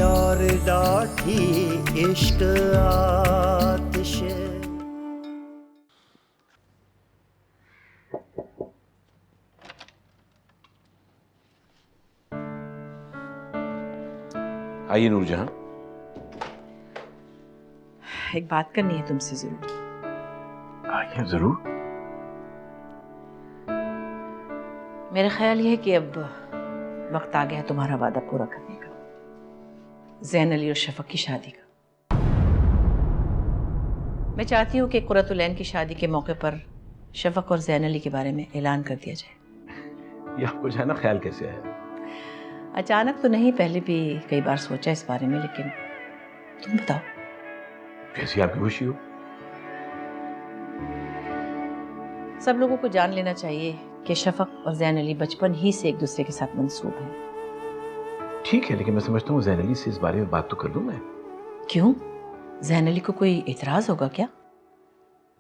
और लाठी इश्क आतिश। आइए नूरजहां। एक बात करनी है तुमसे जरूर। आइए जरूर। मेरा ख्याल ये है कि अब वक्त आ गया तुम्हारा वादा पूरा करने का, ज़ैन अली और शफक की शादी का। मैं चाहती हूँ कि कुर्रतुल-ऐन की शादी के मौके पर शफक और ज़ैन अली के बारे में ऐलान कर दिया जाए। ये आपको जाना ख्याल कैसे आया? अचानक तो नहीं, पहले भी कई बार सोचा इस बारे में, लेकिन तुम बताओ। कैसी आपकी खुशी हो? सब लोगों को जान लेना चाहिए कि शफक और ज़ैन अली बचपन ही से एक दूसरे के साथ मंसूब हैं। ठीक है, लेकिन मैं समझता हूँ ज़ैन अली से इस बारे में बात तो कर लूँ मैं। क्यों? ज़ैन अली को कोई इतराज होगा क्या?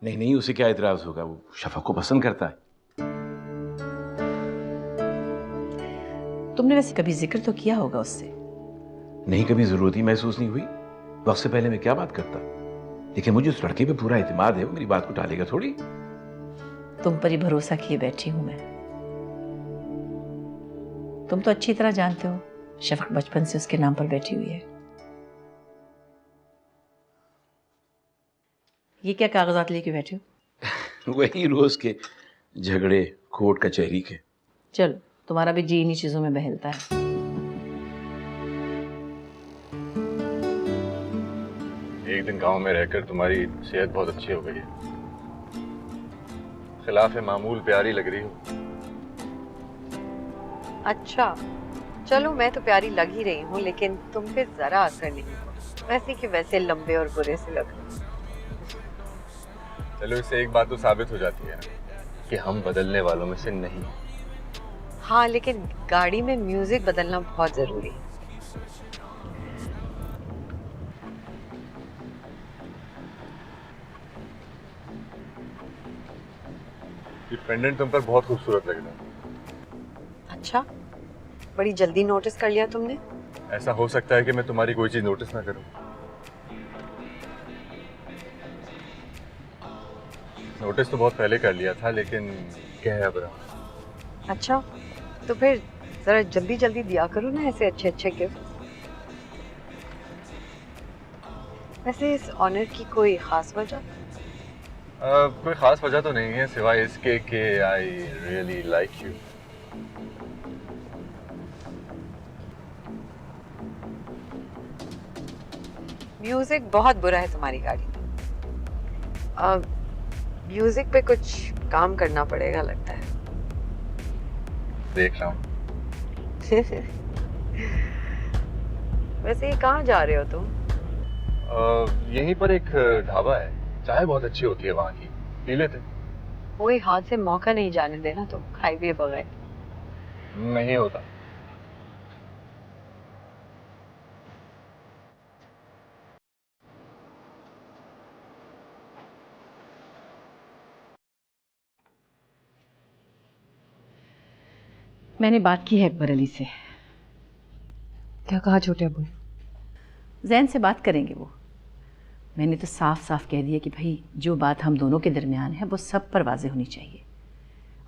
नहीं नहीं, उसे क्या इतराज होगा, वो शफक को पसंद करता है। तुमने वैसे कभी जिक्र तो किया होगा उससे? नहीं, कभी जरूरत ही महसूस नहीं हुई। वक्त से पहले मैं क्या बात करता, लेकिन मुझे उस लड़के पे पूरा एतमाद है, वो मेरी बात को टालेगा थोड़ी। तुम पर ही भरोसा किए बैठी हूं मैं। तुम तो अच्छी तरह जानते हो शफक बचपन से उसके नाम पर बैठी हुई है। ये क्या कागजात लेके बैठे हो? वही रोज के झगड़े, कोर्ट कचहरी के। चलो, तुम्हारा भी जी इन्हीं चीजों में बहलता है। एक दिन गांव में रहकर तुम्हारी सेहत बहुत अच्छी हो गई है, खिलाफ मामूल प्यारी लग रही हो। अच्छा, चलो मैं तो प्यारी लग ही रही हूँ, लेकिन तुम पे जरा असर नहीं हुआ, वैसे कि वैसे लंबे और बुरे से लग रहे हो। चलो, इससे एक बात तो साबित हो जाती है कि हम बदलने वालों में से नहीं। हाँ, लेकिन गाड़ी में म्यूजिक बदलना बहुत जरूरी है। ये पेंडेंट तुम पर बहुत खूबसूरत लग रहा है। अच्छा, बड़ी जल्दी नोटिस कर लिया तुमने। ऐसा हो सकता है कि मैं तुम्हारी कोई चीज नोटिस ना करूं। नोटिस तो बहुत पहले कर लिया था, लेकिन क्या है अब रहा। अच्छा, तो फिर जरा जल्दी जल्दी दिया करो ना ऐसे अच्छे अच्छे गिफ्ट। वैसे इस ऑनर की कोई खास वजह? कोई खास वजह तो नहीं है, सिवाय इसके कि I really like you. Music बहुत बुरा है तुम्हारी गाड़ी में। म्यूजिक पे कुछ काम करना पड़ेगा लगता है। देख रहा हूँ। वैसे ये कहाँ जा रहे हो तुम? यहीं पर एक ढाबा है, चाय बहुत अच्छी होती है वहाँ की, पी लेते। कोई हाथ से मौका नहीं जाने देना तुम, खाए पिए बगैर। नहीं होता। मैंने बात की है अकबर अली से। क्या कहा छोटे अब्बू? ज़ैन से बात करेंगे वो। मैंने तो साफ साफ कह दिया कि भाई जो बात हम दोनों के दरमियान है वो सब पर वाज़ेह होनी चाहिए,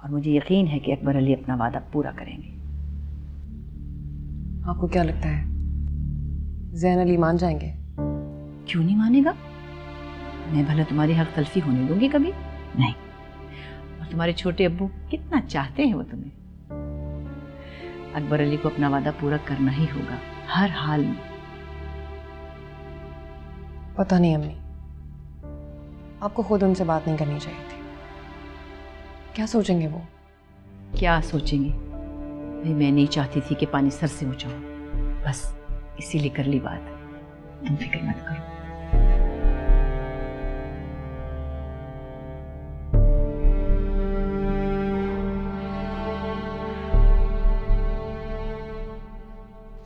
और मुझे यकीन है कि अकबर अली अपना वादा पूरा करेंगे। आपको क्या लगता है ज़ैन अली मान जाएंगे? क्यों नहीं मानेगा? मैं भला तुम्हारी हक तलफी होने दूंगी कभी? नहीं। और तुम्हारे छोटे अब्बू कितना चाहते हैं वो तुम्हें। अकबर अली को अपना वादा पूरा करना ही होगा हर हाल में। पता नहीं अम्मी, आपको खुद उनसे बात नहीं करनी चाहिए थी। क्या सोचेंगे वो? क्या सोचेंगे भाई, मैं नहीं चाहती थी कि पानी सर से ऊंचा हो, बस इसीलिए कर ली बात। तुम फिक्र मत करो।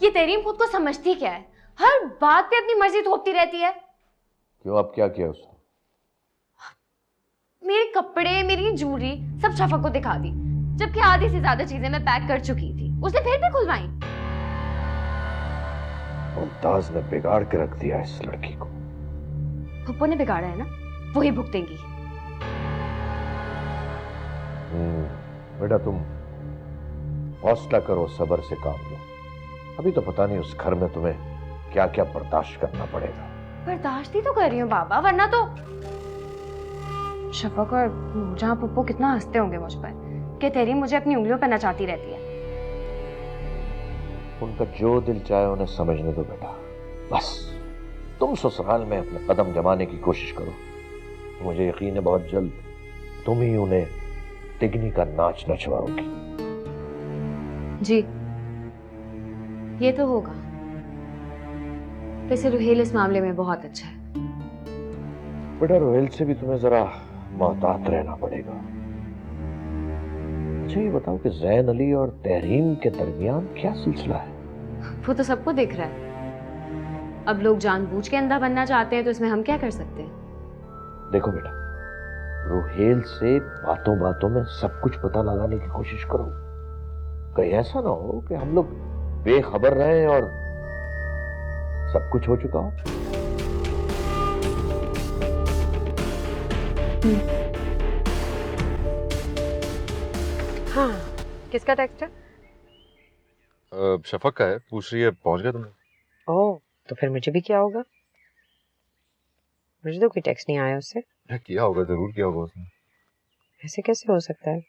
ये तेरीम खुद को समझती क्या है? हर बात पे अपनी मर्जी थोपती रहती है। क्यों, अब क्या किया उसने? मेरे कपड़े, मेरी ज्वेलरी सब शफक को दिखा दी, जबकि आधी से ज्यादा चीजें मैं पैक कर चुकी थी। उसने फिर भी खुलवाई। मुमताज ने बिगाड़ के रख दिया इस लड़की को। पप्पू ने बिगाड़ा है ना, वही भुगतेंगी। बेटा तुम हौसला करो, सब्र से काम लो। अभी तो पता नहीं उस घर में तुम्हें क्या क्या बर्दाश्त करना पड़ेगा। बर्दाश्त ही तो कर रही हूँ बाबा, वरना तो शफक और जहाँ पप्पू कितना हंसते होंगे मुझ पर कि तेरी मुझे अपनी उंगलियों पर नचाती रहती है। उनका जो दिल चाहे उन्हें समझने दो बेटा। बस तुम ससुराल में अपने कदम जमाने की कोशिश करो। मुझे यकीन है बहुत जल्द तुम ही उन्हें तिगनी का नाच नचवाओगी। जी ये तो होगा। वैसे रुहेल इस मामले में बहुत अच्छा है। बेटा रोहेल से भी तुम्हें जरा मोहतात रहना पड़ेगा। अच्छा ये बताओ कि जैन अली और तहरीम के दरमियान क्या सिलसिला है? वो तो सबको दिख रहा है। अब लोग जानबूझ के अंधा बनना चाहते हैं तो इसमें हम क्या कर सकते हैं? देखो बेटा, रोहेल से बातों बातों में सब कुछ पता लगाने की कोशिश करो। कहीं ऐसा ना हो कि हम लोग बेखबर रहे और सब कुछ हो चुका हो। हाँ, किसका टेक्स्ट है? शफक का है, पूछ रही है पहुंच गया तुमने? ओह, तो फिर मुझे भी क्या होगा? मुझे तो कोई टेक्स्ट नहीं आया उससे। किया होगा, जरूर किया होगा उसने। ऐसे कैसे हो सकता है?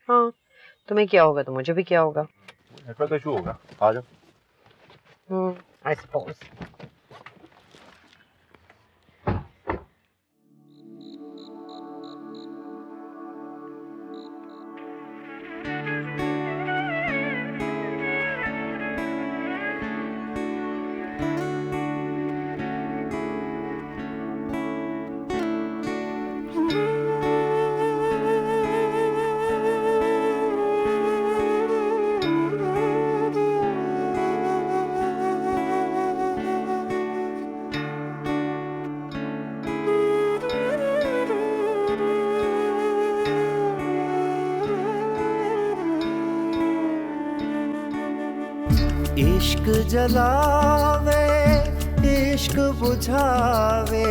हाँ, तुम्हें क्या होगा तो मुझे भी क्या होगा। नेटवर्क इशू होगा, आ जाओ। I suppose. इश्क जलावे इश्क बुझावे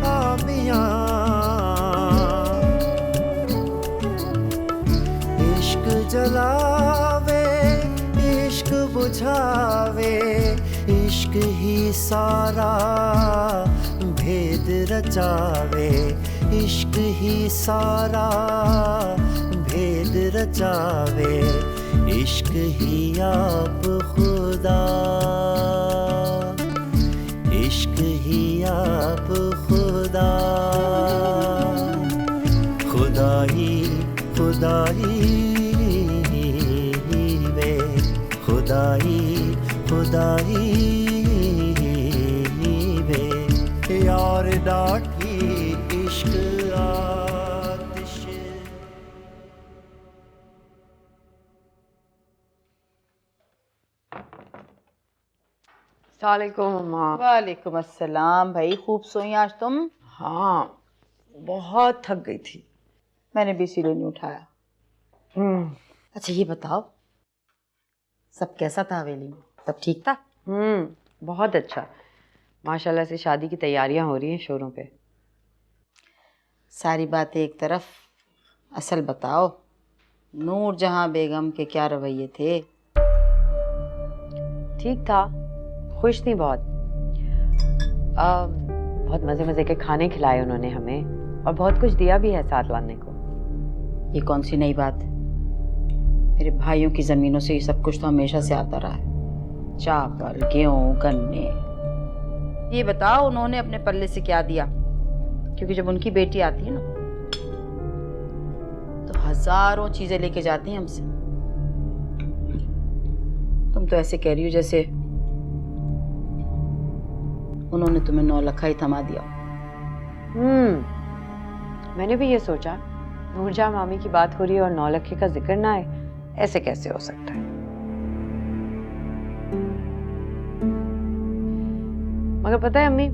आमियां, इश्क जलावे इश्क बुझावे, इश्क ही सारा भेद रचावे, इश्क ही सारा भेद रचावे, इश्क ही आप खुदा, इश्क ही आप खुदा, खुदाई खुदाई वे, खुदाई खुदाई वे, यार डाठी इश्क आतिश। वालेकुम अस्सलाम। भाई खूब सोई आज तुम? हाँ, बहुत थक गई थी। मैंने भी इसीलिए नहीं उठाया। अच्छा ये बताओ, सब कैसा था हवेली में? सब ठीक था? बहुत अच्छा। माशाल्लाह से शादी की तैयारियां हो रही हैं शोरों पे। सारी बातें एक तरफ, असल बताओ, नूर जहां बेगम के क्या रवैये थे? ठीक था, खुश थी बहुत। बहुत मज़े मज़े के खाने खिलाए उन्होंने हमें और बहुत कुछ दिया भी है साथ लाने को। ये कौन सी नई बात? मेरे भाइयों की ज़मीनों से ये सब कुछ तो हमेशा से आता रहा है, चावल गेहूँ गन्ने। ये बताओ उन्होंने अपने पल्ले से क्या दिया? क्योंकि जब उनकी बेटी आती है ना तो हजारों चीजें लेके जाती हैं हमसे। तुम तो ऐसे कह रही हो जैसे उन्होंने तुम्हें 9 लाख ही थमा दिया। मैंने भी ये सोचा, नूरजहां मामी की बात हो रही है और 9 लाख का जिक्र ना आए, ऐसे कैसे हो सकता है? मगर पता है अम्मी,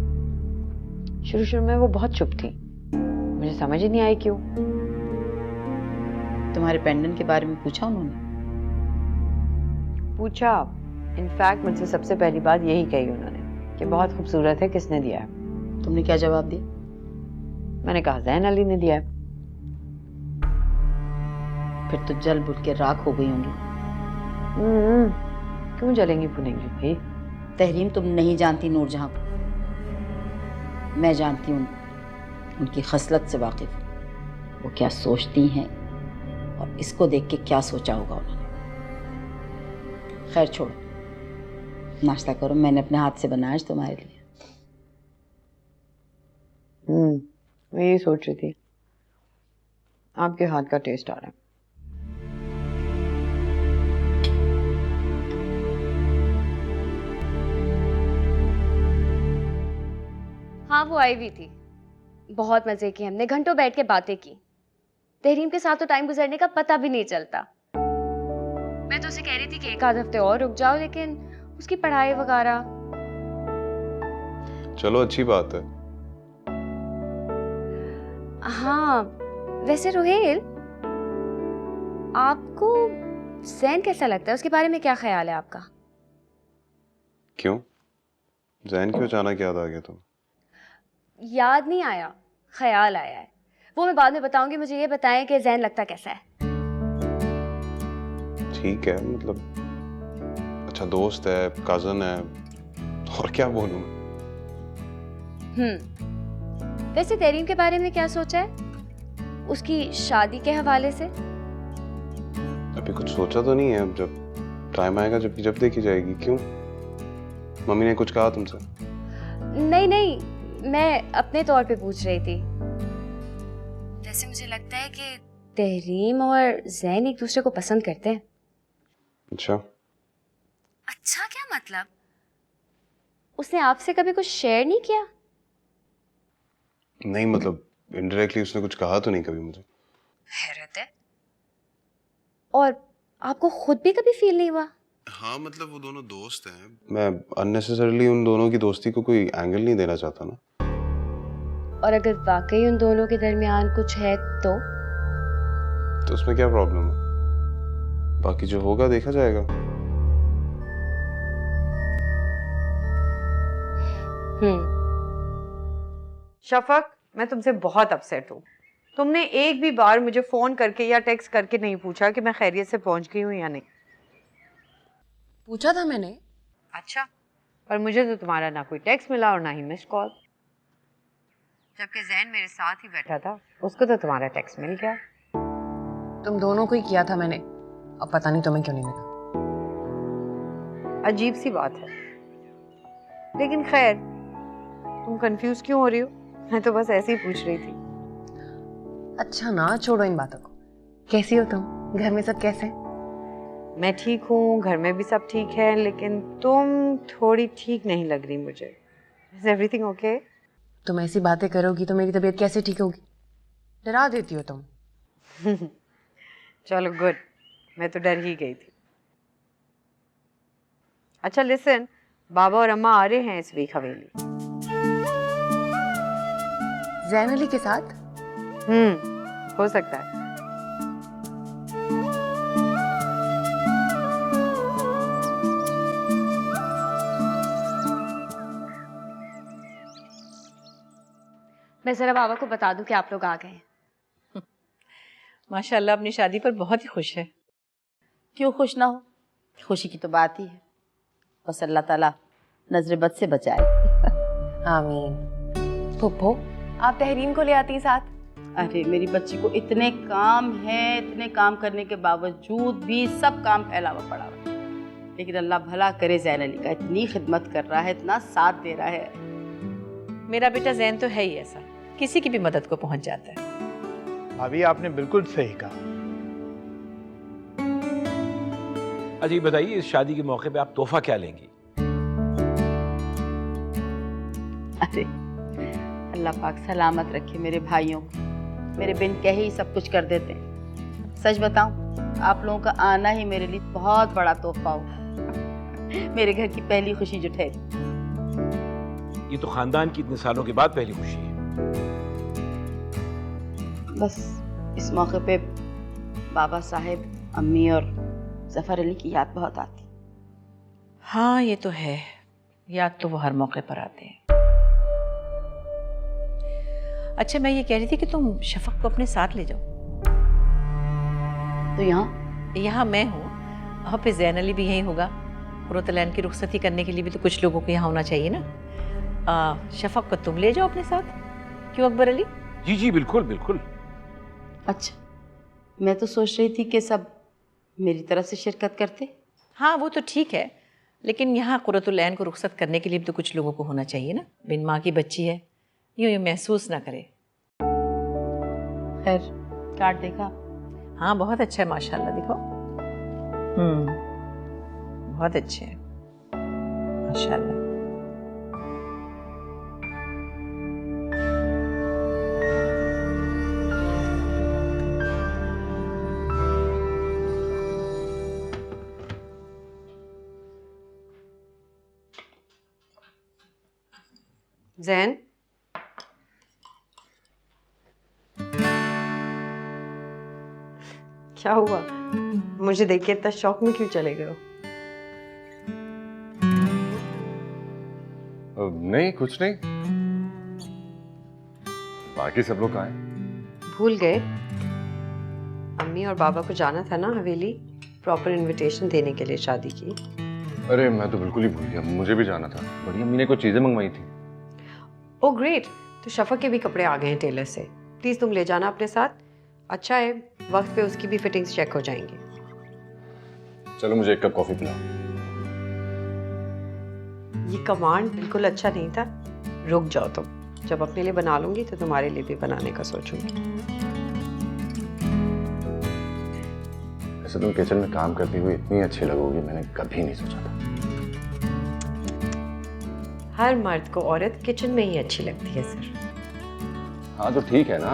शुरू शुरू में वो बहुत चुप थी, मुझे समझ ही नहीं आई क्यों। तुम्हारे पेंडेंट के बारे में पूछा उन्होंने? पूछा, इनफैक्ट मुझसे सबसे पहली बात यही कही उन्होंने कि बहुत खूबसूरत है, किसने दिया है? तुमने क्या जवाब दिया? मैंने कहा ज़ैन अली ने दिया है। फिर तो जल बुल के राख हो गई होंगी। क्यों जलेंगी भुनेंगी भाई? तहरीम, तुम नहीं जानती नूरजहां को, मैं जानती हूँ। उनकी खसलत से वाकिफ, वो क्या सोचती हैं और इसको देख के क्या सोचा होगा उन्होंने। खैर छोड़ो, नाश्ता करो, मैंने अपने हाथ से बनाया आज तुम्हारे लिए। मैं यही सोच रही थी, आपके हाथ का टेस्ट आ रहा है। हाँ, वो आई हुई थी, बहुत मजे किए हमने, घंटों बैठ के बातें की। तहरीम के साथ तो टाइम गुजरने का पता भी नहीं चलता। मैं तो उसे कह रही थी कि एक आध हफ्ते और रुक जाओ, लेकिन उसकी पढ़ाई वगैरह। चलो अच्छी बात है। हाँ, वैसे रोहेल, आपको ज़ैन कैसा लगता है? उसके बारे में क्या ख्याल है आपका? क्यों? ज़ैन क्यों अचानक याद आ गया तुम? याद नहीं आया, ख्याल आया है। वो मैं बाद में बताऊंगी। मुझे ये बताएं कि ज़ैन लगता कैसा है? ठीक है, मतलब अच्छा दोस्त है, कजन है, और क्या बोलूं मैं? वैसे तहरीम के बारे में क्या सोचा है, उसकी शादी के हवाले से? अभी कुछ सोचा तो नहीं है, अब जब टाइम आएगा जब देखी जाएगी। क्यों, मम्मी ने कुछ कहा तुमसे? नहीं नहीं, मैं अपने तौर पे पूछ रही थी। वैसे मुझे लगता है कि तहरीम और ज़ैन एक दूसरे को पसंद करते हैं। अच्छा? अच्छा क्या मतलब? उसने आपसे कभी कुछ शेयर नहीं किया? नहीं, मतलब इनडायरेक्टली उसने कुछ कहा तो नहीं कभी मुझे। हैरत है। और आपको खुद भी कभी फील नहीं हुआ? हाँ, मतलब वो दोनों दोस्त हैं, मैं अननेसेसरली उन दोनों की दोस्ती को कोई एंगल नहीं देना चाहता ना। और अगर वाकई उन दोनों के दरमियान कुछ है तो उसमें क्या प्रॉब्लम है? बाकी जो होगा देखा जाएगा। शफक, मैं तुमसे बहुत अपसेट हूँ। तुमने एक भी बार मुझे फोन करके या टेक्स्ट करके नहीं पूछा कि मैं खैरियत से पहुंच गई हूँ या नहीं। पूछा था मैंने। अच्छा, पर मुझे तो तुम्हारा ना कोई टेक्स्ट मिला और ना ही मिस कॉल। जबकि ज़ैन मेरे साथ ही बैठा था, उसको तो तुम्हारा टेक्स्ट मिल गया। तुम दोनों को ही किया था मैंने, अब पता नहीं तुम्हें क्यों नहीं मिला। अजीब सी बात है, लेकिन खैर, तुम कंफ्यूज क्यों हो रही हो? मैं तो बस ऐसे ही पूछ रही थी। अच्छा ना, छोड़ो इन बातों को। कैसी हो तुम? घर में सब कैसे हैं? मैं ठीक हूँ, घर में भी सब ठीक है, लेकिन तुम थोड़ी ठीक नहीं लग रही मुझे। Is everything okay? तुम ऐसी बातें करोगी तो मेरी तबीयत कैसे ठीक होगी? डरा देती हो तुम। चलो गुड, मैं तो डर ही गई थी। अच्छा लिसन, बाबा और अम्मा आ रहे हैं इस वीक हवेली। ज़ैन अली के साथ? हो सकता है। मैं जरा बाबा को बता दूं कि आप लोग आ गए हैं। माशाल्लाह अपनी शादी पर बहुत ही खुश है। क्यों खुश ना हो, खुशी की तो बात ही है। बस अल्लाह ताला नजर बद से बचाए। आमीन। फुप्पो, आप तहरीम को ले आती साथ। अरे मेरी बच्ची को इतने काम हैं, इतने काम करने के बावजूद भी सब काम फैलावा पड़ा हुआ है। लेकिन अल्लाह भला करे, ज़ैन अली का इतनी खिदमत कर रहा है, इतना साथ दे रहा है। मेरा बेटा ज़ैन तो है ही ऐसा, किसी की भी मदद को पहुंच जाता है। अभी आपने बिल्कुल सही कहा। अच्छा ये बताइए, इस शादी के मौके पे आप तोहफा क्या लेंगी? अरे अल्लाह पाक सलामत रखे मेरे भाइयों को, मेरे बिन कहे ही सब कुछ कर देते हैं। सच बताऊं, आप लोगों का आना ही मेरे लिए बहुत बड़ा तोहफा होगा। मेरे घर की पहली खुशी जो ठहरी। ये तो खानदान की इतने सालों के बाद पहली खुशी है। बस इस मौके पे बाबा साहेब, अम्मी और जफर अली की याद बहुत आती। हाँ ये तो है, याद तो वो हर मौके पर आते हैं। अच्छा मैं ये कह रही थी कि तुम शफक को अपने साथ ले जाओ। तो यहाँ मैं हूँ, वहाँ पे ज़ैन अली भी यहीं होगा। कुर्रतुल-ऐन की रुखसती करने के लिए भी तो कुछ लोगों को यहाँ होना चाहिए ना। शफक को तुम ले जाओ अपने साथ, क्यों अकबर अली? जी जी बिल्कुल बिल्कुल। अच्छा, मैं तो सोच रही थी कि सब मेरी तरफ से शिरकत करते। हाँ वो तो ठीक है, लेकिन यहाँ कुर्रतुल-ऐन को रुखसत करने के लिए भी तो कुछ लोगों को होना चाहिए ना। बिन माँ की बच्ची है, यूँ महसूस ना करे। खैर, कार्ड देखा? हाँ बहुत अच्छा है माशाल्लाह, दिखाओ। बहुत अच्छे हैं माशाल्लाह। जैन, क्या हुआ? मुझे देख के इतना शौक में क्यों चले गए हो? नहीं कुछ नहीं। बाकी सब लोग कहाँ हैं? भूल गए? अम्मी और बाबा को जाना था ना हवेली, प्रॉपर इनविटेशन देने के लिए शादी की। अरे मैं तो बिल्कुल ही भूल गया, मुझे भी जाना था। बड़ी अम्मी ने कुछ चीजें मंगवाई थी। ओह ग्रेट, तो शफक के भी कपड़े आ गए हैं टेलर से। प्लीज़ तुम ले जाना अपने साथ। अच्छा है, वक्त पे उसकी भी फिटिंग्स चेक हो जाएंगी। चलो मुझे एक कप कॉफी पिलाओ। ये कमांड बिल्कुल अच्छा नहीं था। रुक जाओ तुम, जब अपने लिए बना लूंगी तो तुम्हारे लिए भी बनाने का सोचूंगी। ऐसे तुम किचन में काम करती हुई इतनी अच्छी लगोगी मैंने कभी नहीं सोचा था। हर मर्द को औरत किचन में ही अच्छी लगती है सर। हाँ तो ठीक है ना,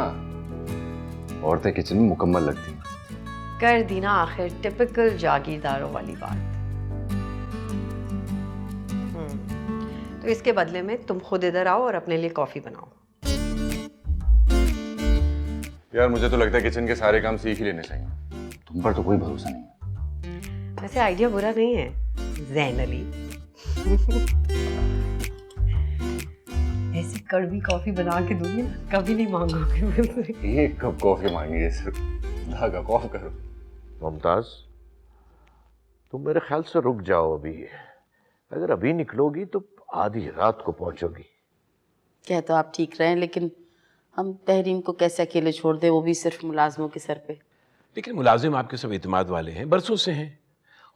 औरतें किचन में मुकम्मल लगती हैं। कर दी ना आखिर टिपिकल जागीरदारों वाली बात। तो इसके बदले में तुम खुद इधर आओ और अपने लिए कॉफी बनाओ। यार मुझे तो लगता है किचन के सारे काम सीख ही लेने चाहिए। तुम पर तो कोई भरोसा नहीं है। वैसे आइडिया बुरा नहीं है ज़ैन अली। ऐसी कड़वी कॉफी बना के दूंगी ना, कभी नहीं मांगोगे मुझसे। एक कप कॉफी मांगी सिर्फ, धागा कॉफ करो। मुमताज, तुम मेरे ख्याल से रुक जाओ अभी। अगर अभी निकलोगी तो आधी रात को पहुंचोगी। क्या तो आप ठीक रहे हैं, लेकिन हम तहरीम को कैसे अकेले छोड़ दें, वो भी सिर्फ मुलाजमों के सर पे। लेकिन मुलाजिम आपके सब एतमाद वाले हैं, बरसों से हैं,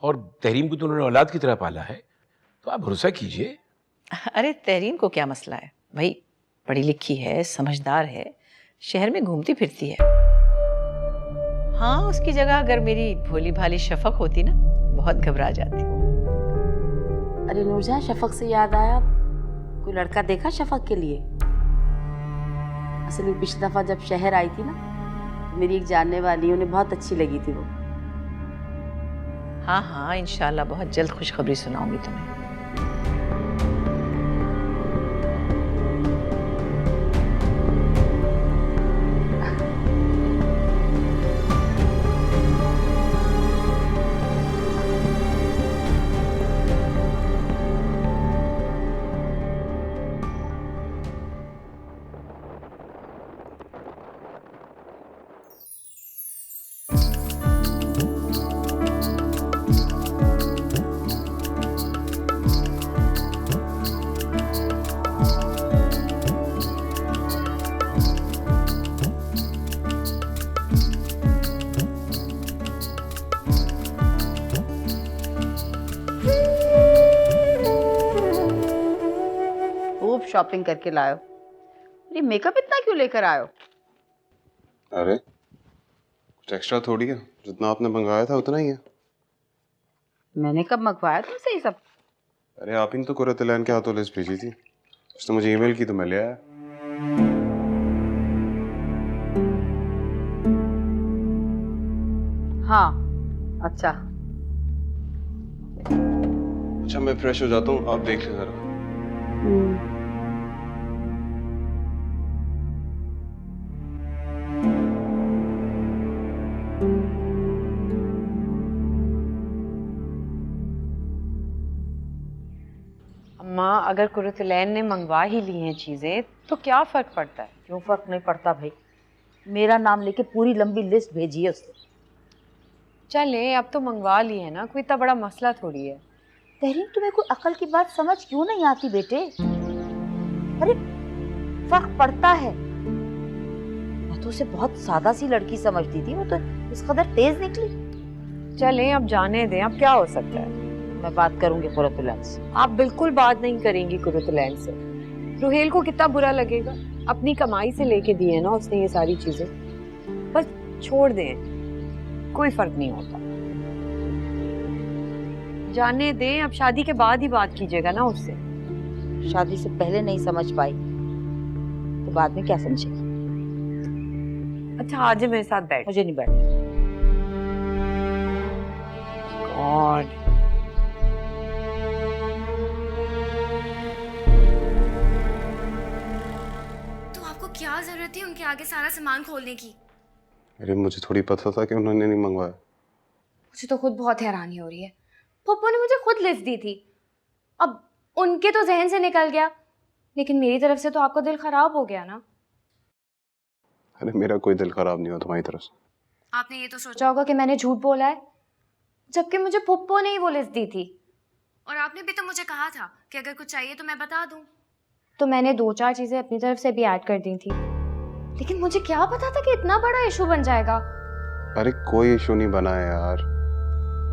और तहरीम को तो उन्होंने औलाद की तरह पाला है, तो आप भरोसा कीजिए। अरे तहरीम को क्या मसला है भाई, पढ़ी लिखी है, समझदार है, शहर में घूमती फिरती है। हाँ उसकी जगह अगर मेरी भोली भाली शफक होती ना, बहुत घबरा जाती वो। अरे नूरजहां, शफक से याद आया, कोई लड़का देखा शफक के लिए? असल में पिछली दफा जब शहर आई थी ना, तो मेरी एक जानने वाली, उन्हें बहुत अच्छी लगी थी वो। हाँ हाँ इंशाल्लाह बहुत जल्द खुशखबरी सुनाऊंगी तुम्हें। शॉपिंग करके लायो। ये मेकअप इतना क्यों लेकर आयो? अरे कुछ एक्स्ट्रा थोड़ी है, जितना आपने मंगवाया था उतना ही है। मैंने कब मंगवाया तुमसे ये सब? अरे आप ही तो कुर्रतुल-ऐन के हाथों लिस्ट भेजी थी, उसने मुझे ईमेल की तो मैं ले आया। हाँ अच्छा। अच्छा मैं फ्रेश हो जाता हूँ, आप देख लें जरा। अगर कुरुतलैन ने मंगवा ही ली हैं चीजें तो क्या फर्क पड़ता है? क्यों फर्क नहीं पड़ता भाई? मेरा नाम लेके पूरी लंबी लिस्ट भेजी है उसने। चले अब तो मंगवा ली है ना, कोई इतना बड़ा मसला थोड़ी है। तहरीन, तुम्हें कोई अकल की बात समझ क्यों नहीं आती बेटे? अरे फर्क पड़ता है। मैं तो उसे बहुत सादा सी लड़की समझती थी, वो तो इस कदर तेज निकली। चले अब जाने दें, अब क्या हो सकता है। मैं बात करूंगी कुरुतलैन से। आप बिल्कुल बात नहीं करेंगी कुरुतलैन से। रुहेल को कितना बुरा लगेगा, अपनी कमाई से लेके दी है ना उसने ये सारी चीजें। बस छोड़ दें, कोई फर्क नहीं होता। जाने दें, अब शादी के बाद ही बात कीजिएगा ना उससे। शादी से पहले नहीं समझ पाई तो बाद में क्या समझेगी? अच्छा आज मेरे साथ बैठ। मुझे नहीं बैठना। गॉड, क्या जरूरत थी उनके आगे सारा सामान खोलने की? अरे मुझे थोड़ी पता था कि उन्होंने नहीं मंगवाया। मुझे तो खुद बहुत हैरानी हो रही है। पप्पू ने मुझे खुद लिस्ट दी थी, अब उनके तो जहन से निकल गया, लेकिन मेरी तरफ से तो आपका दिल खराब हो गया ना। अरे मेरा कोई दिल खराब नहीं हुआ तुम्हारी तरफ से। आपने ये तो सोचा होगा कि मैंने झूठ बोला है, जबकि मुझे पप्पू ने ही वो लिस्ट दी थी। और आपने भी तो मुझे कहा था कि अगर कुछ चाहिए तो मैं बता दूं। तो मैंने 2-4 चीजें अपनी तरफ से भी ऐड कर दी थी, लेकिन मुझे क्या पता था कि इतना बड़ा इशू बन जाएगा। अरे कोई इशू नहीं बना है यार,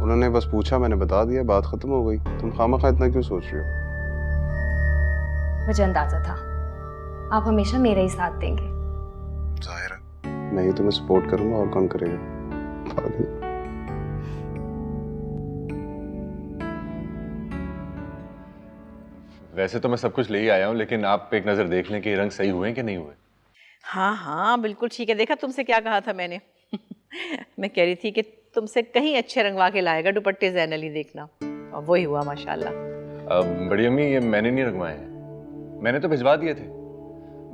उन्होंने बस पूछा, मैंने बता दिया, बात खत्म हो गई। तुम खामखा इतना क्यों सोच रही हो? मुझे अंदाजा था आप हमेशा मेरा ही साथ देंगे। जाहिर है, मैं ही तुम्हें सपोर्ट करूंगा, और कौन करेगा। पागल। वैसे तो मैं सब कुछ ले ही आया हूँ, लेकिन आप एक नजर देख लें कि रंग सही हुए कि नहीं हुए। हाँ हाँ बिल्कुल ठीक है। देखा तुमसे क्या कहा था मैंने। मैं कह रही थी कि तुमसे कहीं अच्छे रंगवा के लाएगा दुपट्टे ज़ैन अली, देखना, और वही हुआ माशाल्लाह। बड़ी अम्मी, ये मैंने नहीं रंगवाए हैं, मैंने तो भिजवा दिए थे।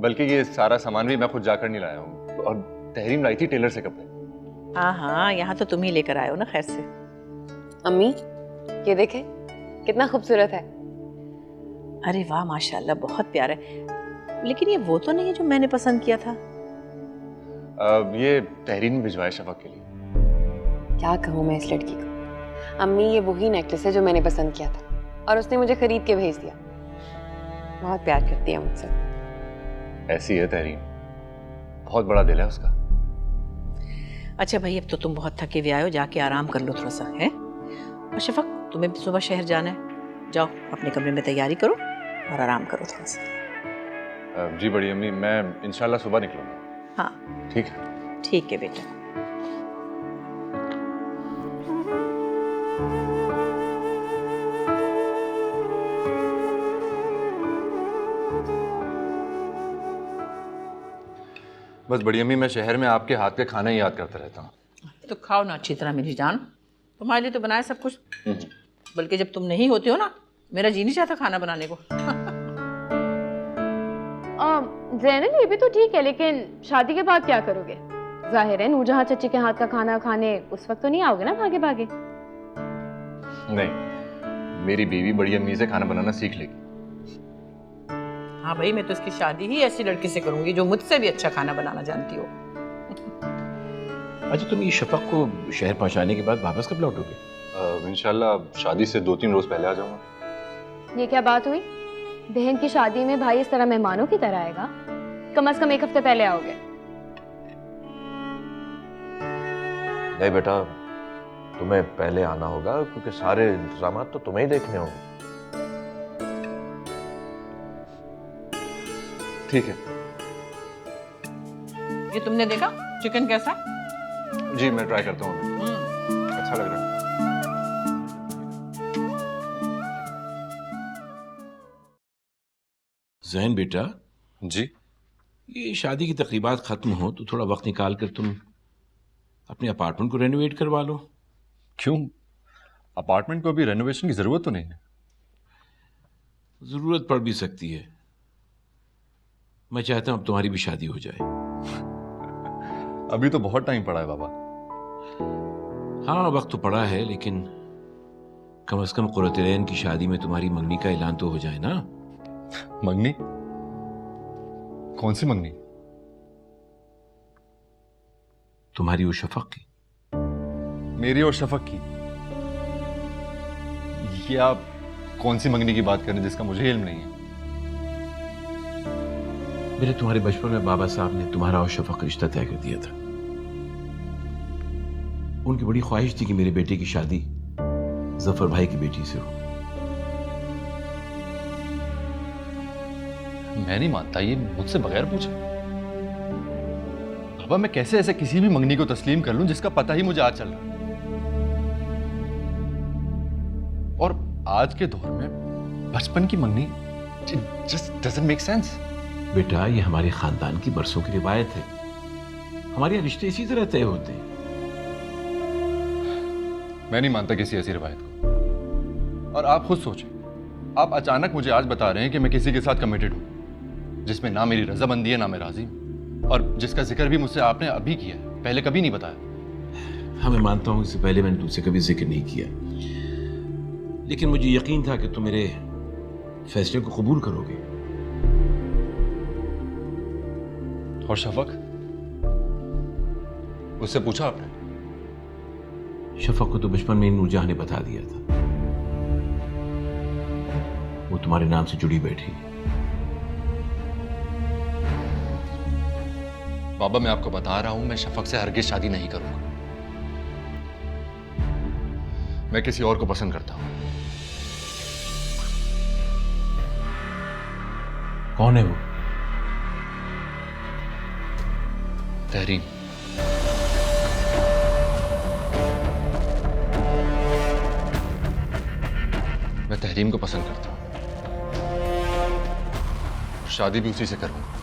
बल्कि ये सारा सामान भी मैं खुद जाकर नहीं लाया हूँ, और तहरीम लाई थी टेलर से कपड़े। हाँ हाँ, यहाँ तो तुम ही लेकर आए हो ना, खैर से। अम्मी ये देखें कितना खूबसूरत है। अरे वाह माशाल्लाह, बहुत प्यारा है, लेकिन ये वो तो नहीं है जो मैंने पसंद किया था। ये तहरीन में भिजवाया शफक के लिए। क्या कहूँ मैं इस लड़की को। अम्मी ये वही नेकलेस है जो मैंने पसंद किया था, और उसने मुझे खरीद के भेज दिया। बहुत प्यार करती है मुझसे। ऐसी है तहरीन, बहुत बड़ा दिल है उसका। अच्छा भाई, अब तो तुम बहुत थके हुए आए हो, जाके आराम कर लो थोड़ा सा, है? और शफक, तुम्हें भी सुबह शहर जाना है, जाओ अपने कमरे में तैयारी करो और आराम करो थोड़ा सा। जी बड़ी अम्मी, मैं इंशाल्लाह सुबह निकलूंगा। हाँ ठीक है। ठीक है बेटा। बस बड़ी अम्मी, मैं शहर में आपके हाथ के खाना ही याद करता रहता हूँ। तो खाओ ना अच्छी तरह मेरी जान, तुम्हारे लिए तो बनाया सब कुछ। बल्कि जब तुम नहीं होते हो ना, मेरा जी नहीं चाहता खाना बनाने को। ज़ैनल ये भी तो ठीक है, लेकिन शादी के बाद क्या करोगे? जाहिर है नूरजहां चची के हाथ का खाना खाने उस वक्त तो नहीं आओगे ना भागे भागे। नहीं, मेरी बीवी बड़ी अम्मी से खाना बनाना सीख लेगी। हाँ भाई, मैं तो इसकी शादी ही ऐसी लड़की से करूंगी जो मुझसे भी अच्छा खाना बनाना जानती हो। अच्छा, तुम ये शफक को शहर पहुंचाने के बाद वापस कब लौटोगे? इंशाल्लाह शादी से 2-3 रोज पहले आ जाऊंगा। ये क्या बात हुई? बहन की शादी में भाई इस तरह मेहमानों की तरह आएगा? कम से कम 1 हफ्ते पहले आओगे। नहीं बेटा, तुम्हें पहले आना होगा, क्योंकि सारे इंतजाम तो तुम्हें ही देखने होंगे। ठीक है। ये तुमने देखा चिकन कैसा? जी मैं ट्राई करता हूँ, अच्छा लग रहा है। ज़ैन बेटा। जी। ये शादी की तकरीबात खत्म हो तो थोड़ा वक्त निकाल कर तुम अपने अपार्टमेंट को रेनोवेट करवा लो। क्यों? अपार्टमेंट को अभी रेनोवेशन की जरूरत तो नहीं है। जरूरत पड़ भी सकती है। मैं चाहता हूं अब तुम्हारी भी शादी हो जाए। अभी तो बहुत टाइम पड़ा है बाबा। हाँ वक्त तो पड़ा है, लेकिन कम से कम कुरतलैन की शादी में तुम्हारी मंगनी का ऐलान तो हो जाए ना। मंगनी? कौन सी मंगनी? तुम्हारी और शफक की। मेरी और शफक की? ये आप कौन सी मंगनी की बात कर रहे हैं जिसका मुझे इल्म नहीं है? मेरे तुम्हारे बचपन में बाबा साहब ने तुम्हारा और शफक का रिश्ता तय कर दिया था। उनकी बड़ी ख्वाहिश थी कि मेरे बेटे की शादी जफर भाई की बेटी से हो। मैं नहीं मानता, ये मुझसे बगैर पूछे। बाबा, मैं कैसे ऐसे किसी भी मंगनी को तस्लीम कर लूं जिसका पता ही मुझे आज चल रहा है? और आज के दौर में बचपन की मंगनी just doesn't make sense। बेटा, ये हमारे खानदान की बरसों की रिवायत है। हमारे यहाँ रिश्ते इसी तरह तय होते हैं। मैं नहीं मानता किसी ऐसी रिवायत को। और आप खुद सोचें, आप अचानक मुझे आज बता रहे हैं कि मैं किसी के साथ कमिटेड हूं जिसमें ना मेरी रजामंदी है ना मैं राजी हूं, और जिसका जिक्र भी मुझसे आपने अभी किया है, पहले कभी नहीं बताया। हाँ, मैं मानता हूं इससे पहले मैंने तुमसे कभी जिक्र नहीं किया, लेकिन मुझे यकीन था कि तुम मेरे फैसले को कबूल करोगे। और शफक, उससे पूछा आपने? शफक को तो बचपन में नूरजहां ने बता दिया था। वो तुम्हारे नाम से जुड़ी बैठी। बाबा, मैं आपको बता रहा हूं, मैं शफक से हरगिज शादी नहीं करूंगा। मैं किसी और को पसंद करता हूं। कौन है वो? तहरीम। मैं तहरीम को पसंद करता हूं, शादी भी उसी से करूंगा।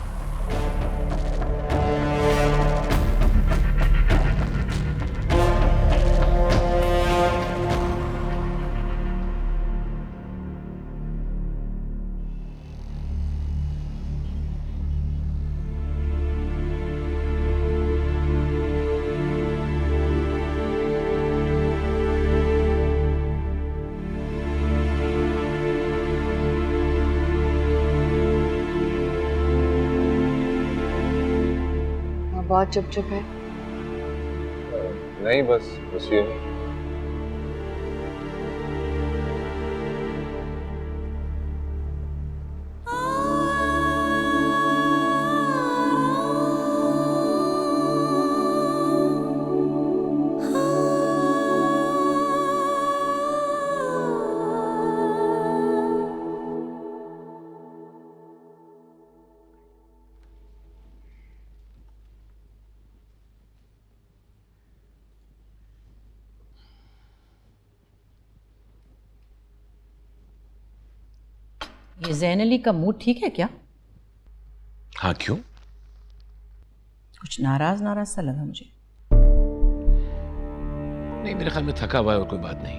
बहुत चुप चुप है। नहीं, बस ये। ये ज़ैन अली का मूड ठीक है क्या? हाँ, क्यों? कुछ नाराज नाराज सा लगा मुझे। नहीं, मेरे ख्याल में थका हुआ है और कोई बात नहीं।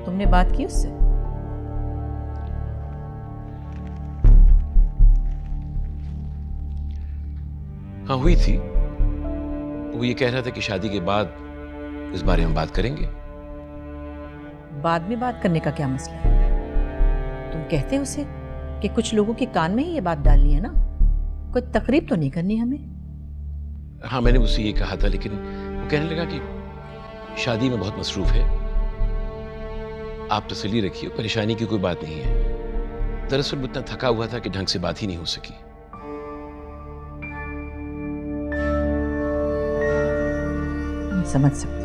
तुमने बात की उससे? हाँ, हुई थी। वो ये कह रहा था कि शादी के बाद इस बारे में बात करेंगे। बाद में बात करने का क्या मसला है? तुम कहते उसे कि कुछ लोगों के कान में ही ये बात डालनी है ना, कोई तकरीब तो नहीं करनी हमें। हाँ, मैंने उससे ये कहा था, लेकिन वो कहने लगा कि शादी में बहुत मसरूफ है, आप तसल्ली रखिए, परेशानी की कोई बात नहीं है। दरअसल वो इतना थका हुआ था कि ढंग से बात ही नहीं हो सकी। समझ सकती हूँ।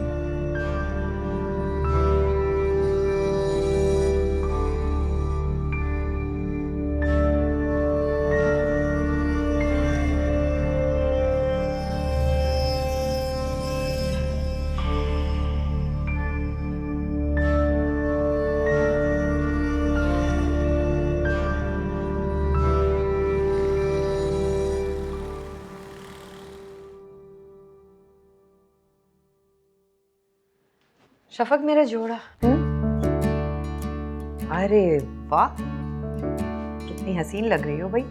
शफक, मेरा जोड़ा। अरे वाह, कितनी हसीन लग रही हो भाई।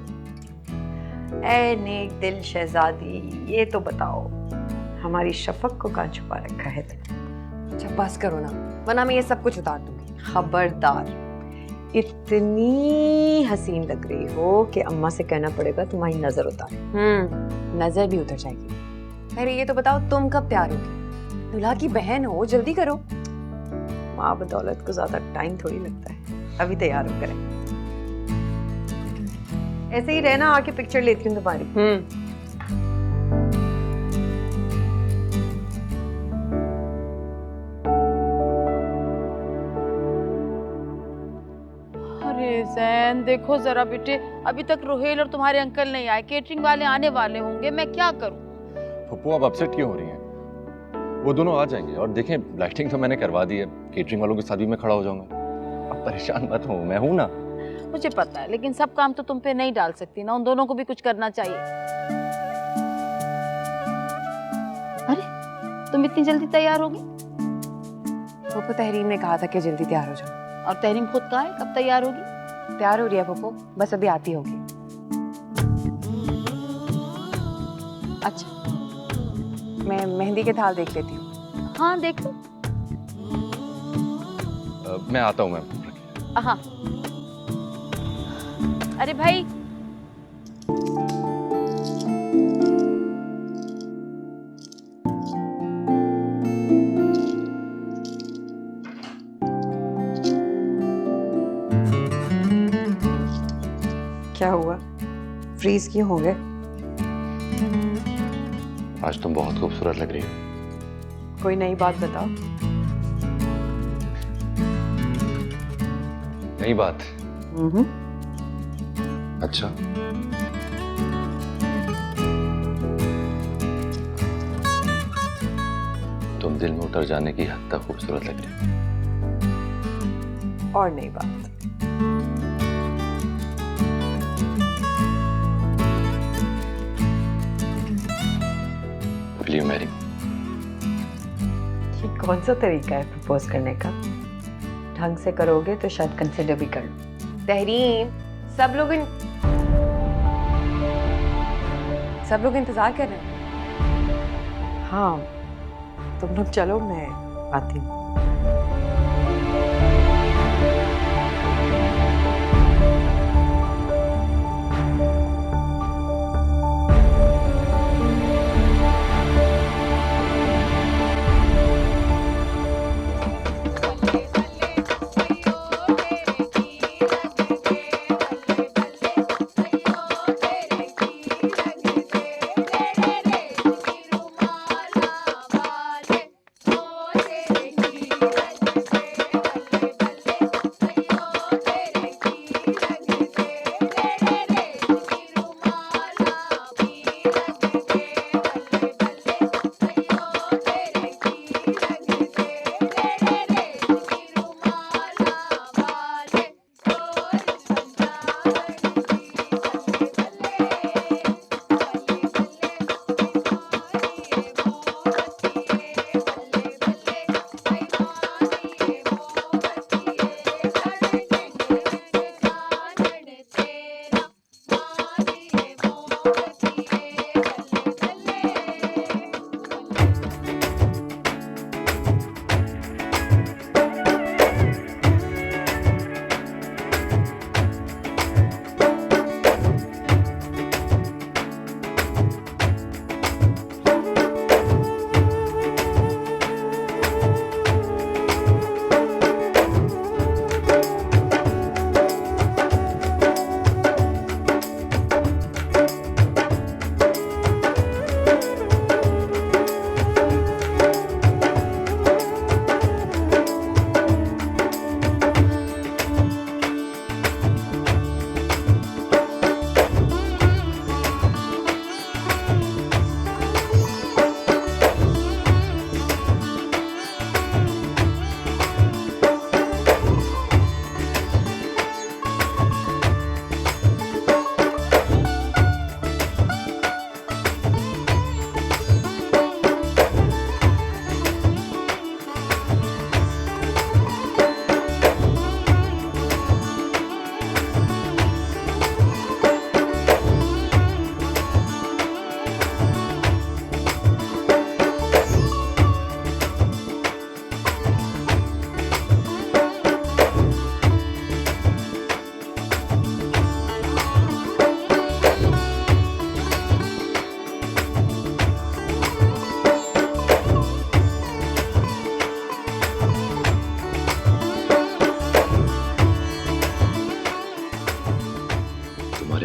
ऐ नेक दिल शहजादी, ये तो बताओ हमारी शफक को कहाँ छुपा रखा है तुमने? अच्छा बस करो ना, वरना मैं ये सब कुछ उतार दूंगी। खबरदार, इतनी हसीन लग रही हो कि अम्मा से कहना पड़ेगा तुम्हारी नजर उतारे। नजर भी उतर जाएगी। अरे ये तो बताओ तुम कब तैयार होगी? दूल्हा की बहन हो, जल्दी करो। माँ बदौलत को ज्यादा टाइम थोड़ी लगता है, अभी तैयार हो करें। ऐसे ही रहना, आके पिक्चर लेती हूँ तुम्हारी। अरे जैन देखो जरा बेटे, अभी तक रोहेल और तुम्हारे अंकल नहीं आए, केटरिंग वाले आने वाले होंगे, मैं क्या करूं? पप्पू आप अपसेट क्यों हो रही हैं? वो दोनों आ जाएंगे और देखें लाइटिंग तो मैंने करवा दी है, केटरिंग वालों के साथ भी मैं खड़ा हो जाऊंगा। आप परेशान मत हो, मैं हूं ना। मुझे पता है, लेकिन सब काम तो तुम पे नहीं डाल सकती ना, उन दोनों को भी कुछ करना चाहिए। अरे तुम इतनी जल्दी तैयार होगी? पप्पू तहरीम ने कहा था कि जल्दी तैयार हो जाओ। और तहरीम खुद कहाँ है, कब तैयार होगी? तैयार हो रही है पप्पू, बस अभी आती होगी। अच्छा मैं मेहंदी के थाल देख लेती हूँ। हाँ देख लो। मैं आता हूँ मैम। हाँ अरे भाई क्या हुआ, फ्रीज क्यों हो गए? आज तुम बहुत खूबसूरत लग रही हो। कोई नई बात बताओ। नई बात? अच्छा तुम दिल में उतर जाने की हद तक खूबसूरत लग रही हो। और नई बात? Will you marry me? ये कौन सा तरीका है प्रपोज करने का? ढंग से करोगे तो शायद कंसिडर भी कर लो। तहरीम सब लोग इंतजार कर रहे हैं। हाँ तुम लोग चलो, मैं आती हूँ।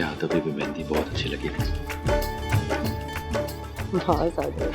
हाथों पे भी मेहंदी बहुत अच्छी लगी। बहुत ज्यादा।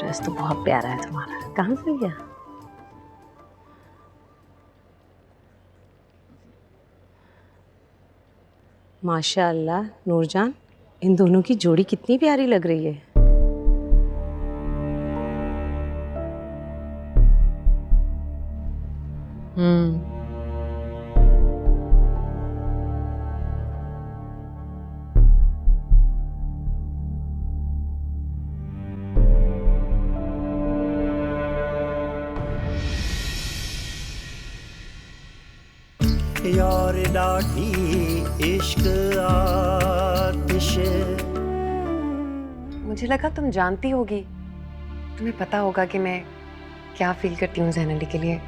ड्रेस तो बहुत प्यारा है तुम्हारा, कहाँ से लिया? माशाअल्लाह नूरजान, इन दोनों की जोड़ी कितनी प्यारी लग रही है। यार डाठी इश्क आतिश। मुझे लगा तुम जानती होगी, तुम्हें पता होगा कि मैं क्या फील करती हूँ ज़ैन अली के लिए,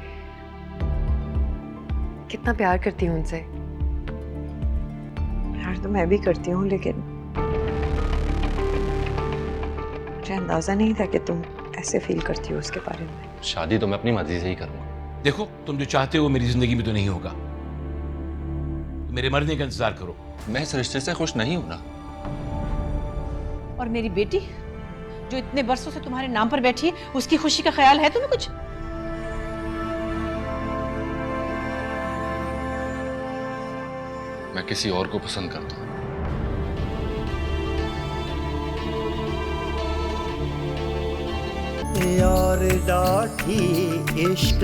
कितना प्यार करती हूँ उनसे। प्यार तो मैं भी करती हूँ, लेकिन मुझे अंदाजा नहीं था कि तुम ऐसे फील करती हो उसके बारे में। शादी तो मैं अपनी मर्जी से ही करूँगा। देखो, तुम जो चाहते हो मेरी जिंदगी में तो नहीं होगा। मेरे मरने का इंतजार करो। मैं इस रिश्ते से खुश नहीं हूं ना। और मेरी बेटी जो इतने बरसों से तुम्हारे नाम पर बैठी है, उसकी खुशी का ख्याल है तुम्हें कुछ? मैं किसी और को पसंद करता हूं। यार डाठी इश्क